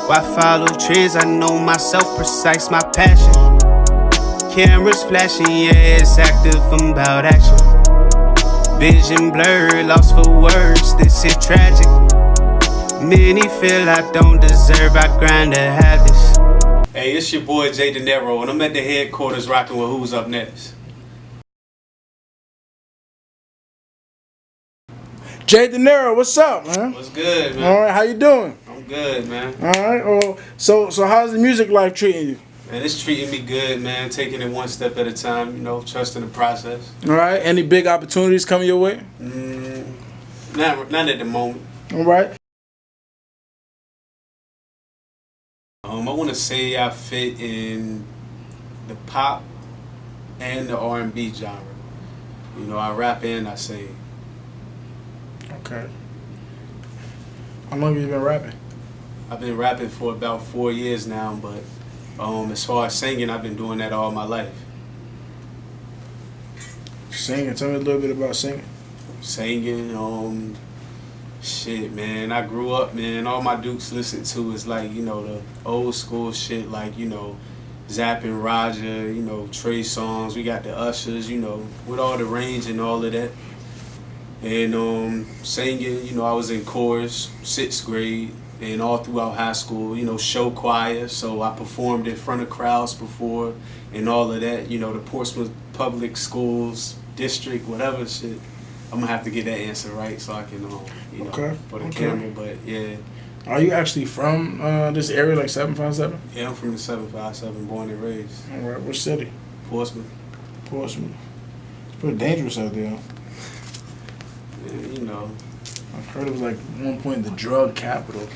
Why follow trends? I know myself, precise my passion. Cameras flashing, yeah, it's active, I'm about action. Vision blurred, lost for words, this is tragic. Many feel I don't deserve, I grind to have this. Hey, it's your boy Jaay Dinero, and I'm at the headquarters rocking with Who's Up Next. Jaay Dinero, what's up, man? What's good, man? All right, how you doing? I'm good, man. All right. Well, so how's the music life treating you? Man, it's treating me good, man. Taking it one step at a time, you know, trusting the process. All right. Any big opportunities coming your way? Not at the moment. All right. I want to say I fit in the pop and the R&B genre. You know, I rap and I sing. Okay. How long have you been rapping? I've been rapping for about 4 years now, but as far as singing, I've been doing that all my life. Singing. Tell me a little bit about singing. Singing, shit, man. I grew up, man. All my Dukes listen to is like, you know, the old school shit, like, you know, Zapp and Roger, you know, Trey songs. We got the Ushers, you know, with all the range and all of that. And singing, you know, I was in chorus, 6th grade, and all throughout high school, you know, show choir. So I performed in front of crowds before and all of that. You know, the Portsmouth Public Schools, district, whatever shit. I'm going to have to get that answer right so I can, you know, for the camera. But, yeah. Are you actually from this area, like 757? Yeah, I'm from the 757, born and raised. All right. What city? Portsmouth. Portsmouth. It's pretty dangerous out there. Yeah, you know. I've heard it was like at one point the drug capital.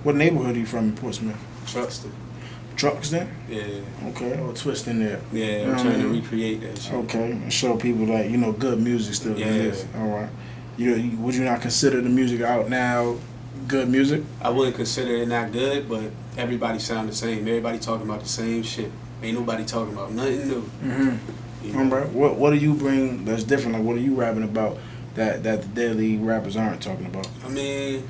What neighborhood are you from in Portsmouth? Truxton. Truxton? Yeah. Okay. Or twist in there. Yeah, I'm trying to recreate that shit. Okay. And show people that, you know, good music still exists. All right. Would you not consider the music out now good music? I wouldn't consider it not good, but everybody sound the same. Everybody talking about the same shit. Ain't nobody talking about nothing new. Mm-hmm. You know? All right. What do you bring that's different? Like, what are you rapping about that the daily rappers aren't talking about? I mean,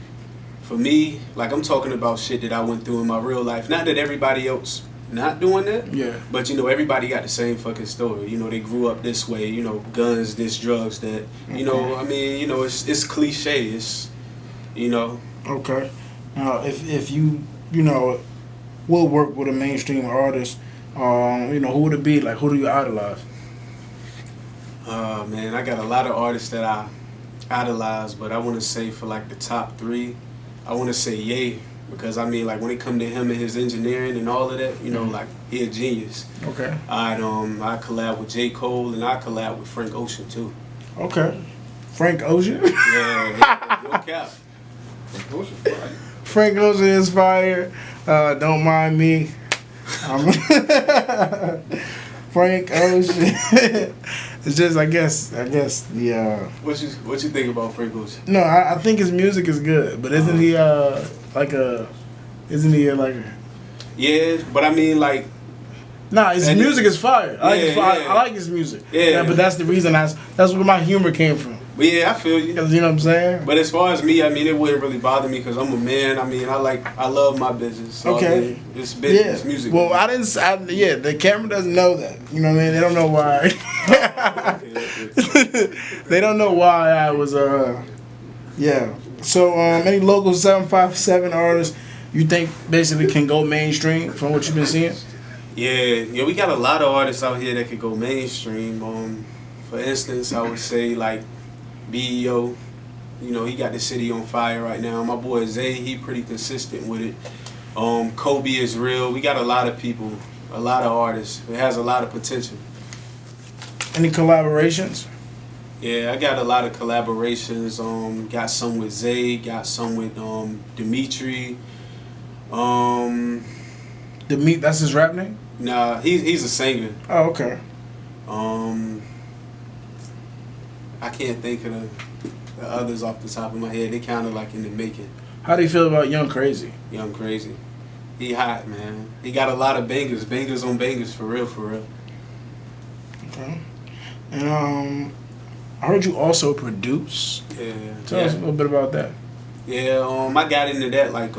for me, like, I'm talking about shit that I went through in my real life. Not that everybody else not doing that. Yeah. But, you know, everybody got the same fucking story. You know, they grew up this way. You know, guns, this, drugs, that. You know, I mean, you know, it's cliche. It's, you know. Okay. Now, if you know, will work with a mainstream artist, you know, who would it be? Like, who do you idolize? Man, I got a lot of artists that I idolize, but I want to say for like the top 3, I want to say Ye, because I mean, like, when it come to him and his engineering and all of that, you know, like, he a genius. Okay. I collab with J. Cole, and I collab with Frank Ocean too. Okay. Frank Ocean? Yeah, no cap. Frank Ocean is fire. Don't mind me. Frank Ocean. It's just, I guess, yeah. What you think about Frank Ocean? No, I think his music is good, but isn't he like a? Yeah, but I mean, like. Nah, his music is fire. I like his music. Yeah, but that's the reason. That's where my humor came from. But yeah, I feel you. You know what I'm saying? But as far as me, I mean, it wouldn't really bother me because I'm a man. I mean, I love my business. So Okay. I mean, it's business, music. Well, the camera doesn't know that. You know what I mean? They don't know why. They don't know why I was, yeah. So, any local 757 artists you think basically can go mainstream from what you've been seeing? Yeah, we got a lot of artists out here that could go mainstream. For instance, I would say like BEO. You know, he got the city on fire right now. My boy Zay, he pretty consistent with it. Kobe is real. We got a lot of people, a lot of artists. It has a lot of potential. Any collaborations? Yeah, I got a lot of collaborations. Got some with Zay, got some with Dimitri. That's his rap name? Nah, he's a singer. Oh, okay. I can't think of the others off the top of my head. They kind of like in the making. How do you feel about Young Crazy? Young Crazy. He hot, man. He got a lot of bangers on bangers, for real, for real. Okay. And I heard you also produce. Yeah. Tell us a little bit about that. Yeah, I got into that like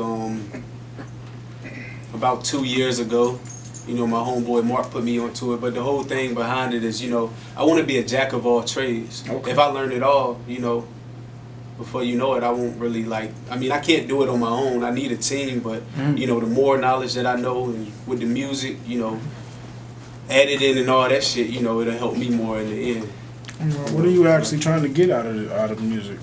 about 2 years ago. You know, my homeboy Mark put me onto it, but the whole thing behind it is, you know, I want to be a jack of all trades. Okay. If I learn it all, you know, before you know it, I won't really like. I mean, I can't do it on my own. I need a team, but you know, the more knowledge that I know, and with the music, you know, editing and all that shit, you know, it'll help me more in the end. What are you actually trying to get out of music?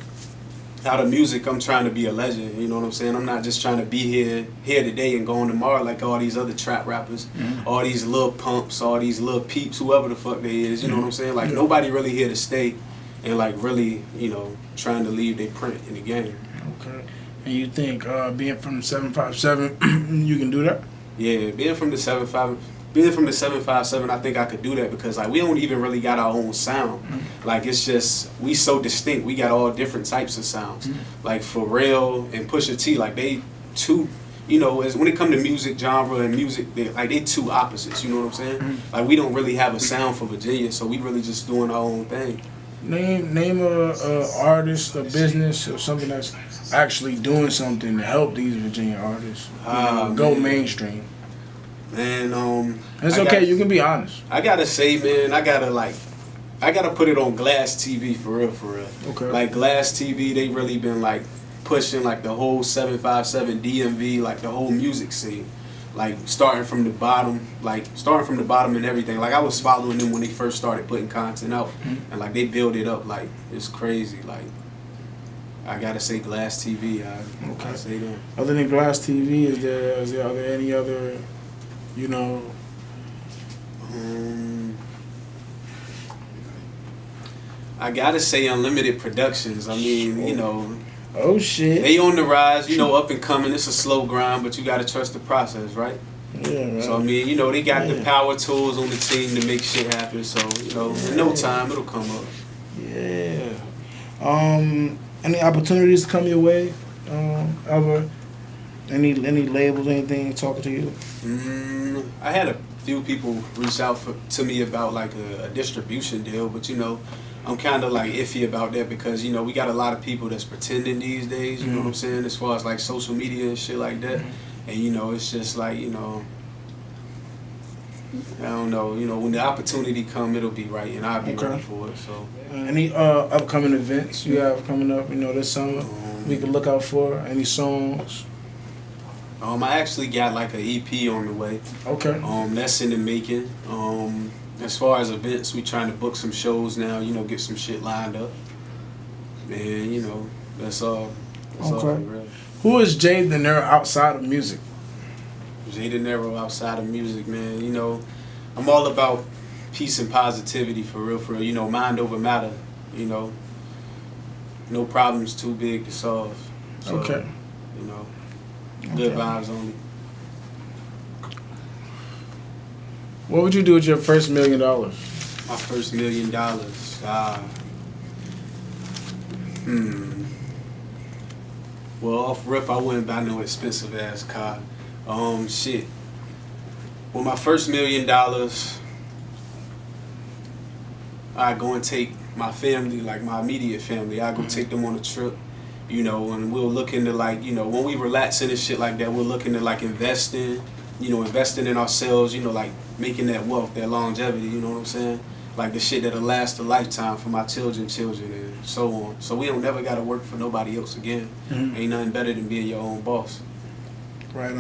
Out of music, I'm trying to be a legend. You know what I'm saying? I'm not just trying to be here today and gone tomorrow like all these other trap rappers, all these little pumps, all these little peeps, whoever the fuck they is. You know what I'm saying? Like nobody really here to stay, and like really, you know, trying to leave their print in the game. Okay. And you think being from the 757, you can do that? Yeah, being from the 757, I think I could do that because like we don't even really got our own sound. Like it's just we so distinct. We got all different types of sounds. Like Pharrell and Pusha T, like they two. You know, as when it come to music genre and music, they two opposites. You know what I'm saying? Like we don't really have a sound for Virginia, so we really just doing our own thing. Name a artist, a business, or something that's actually doing something to help these Virginia artists go mainstream. Man, it's okay. You can be honest. I gotta say, man, I gotta put it on Glass TV for real. Okay. Like Glass TV, they really been like pushing like the whole 757 DMV, like the whole music scene. Like starting from the bottom and everything. Like I was following them when they first started putting content out, and like they build it up like it's crazy. Like I gotta say Glass TV. I say that. Other than Glass TV, are there any other, you know? I gotta say Unlimited Productions. I mean, you know. Oh shit. They on the rise, you know, up and coming. It's a slow grind, but you gotta trust the process, right? Yeah, right. So I mean, you know, they got the power tools on the team to make shit happen. So you know, in no time it'll come up. Yeah. Any opportunities to come your way? Ever? Any labels, anything talking to you? I had a few people reach out to me about like a distribution deal, but you know, I'm kind of like iffy about that because, you know, we got a lot of people that's pretending these days, you know what I'm saying, as far as like social media and shit like that. And, you know, it's just like, you know, I don't know, you know, when the opportunity come, it'll be right and I'll be ready for it. So, any upcoming events you have coming up, you know, this summer we can look out for? Any songs? I actually got like an EP on the way. Okay. That's in the making. As far as events, we trying to book some shows now, you know, get some shit lined up. And, you know, that's all. That's all for real. Who is Jaay Dinero outside of music? Jaay Dinero outside of music, man. You know, I'm all about peace and positivity for real. You know, mind over matter. You know, no problems too big to solve. So, okay. You know, good vibes only. What would you do with your first $1 million? My first $1 million. Well, off rip, I wouldn't buy no expensive ass car. Shit. Well, my first $1 million, I go and take my family, like my immediate family. I go take them on a trip, you know, and we'll look into like, you know, when we relaxing and shit like that, we'll look into like investing in ourselves, you know, like making that wealth, that longevity, you know what I'm saying? Like the shit that'll last a lifetime for my children, and so on. So we don't never gotta work for nobody else again. Ain't nothing better than being your own boss. Right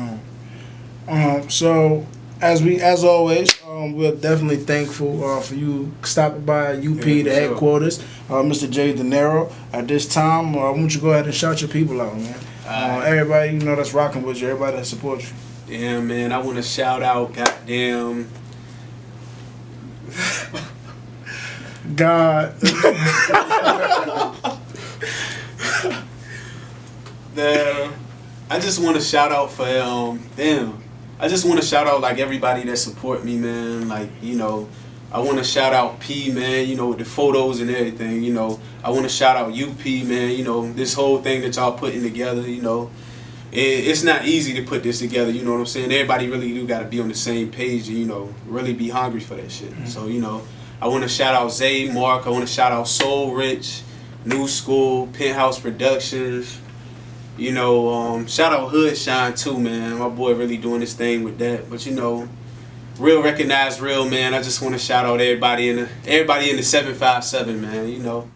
on. So as always, we're definitely thankful for you stopping by UP, the headquarters, Mr. Jaay Dinero. At this time, I want you to go ahead and shout your people out, man. Everybody, you know, that's rocking with you, everybody that supports you. Yeah, man, I want to shout out, goddamn. God. I just want to shout out for, I just want to shout out, like, everybody that support me, man. Like, you know, I want to shout out P, man, you know, with the photos and everything, you know. I want to shout out UP, man, you know, this whole thing that y'all putting together, you know. It's not easy to put this together, you know what I'm saying? Everybody really do got to be on the same page and, you know, really be hungry for that shit. So, you know, I want to shout out Zay, Mark. I want to shout out Soul Rich, New School, Penthouse Productions, You know, shout out Hood Shine too, man. My boy really doing his thing with that. But you know, real recognize real, man. I just want to shout out everybody in the 757, man. You know.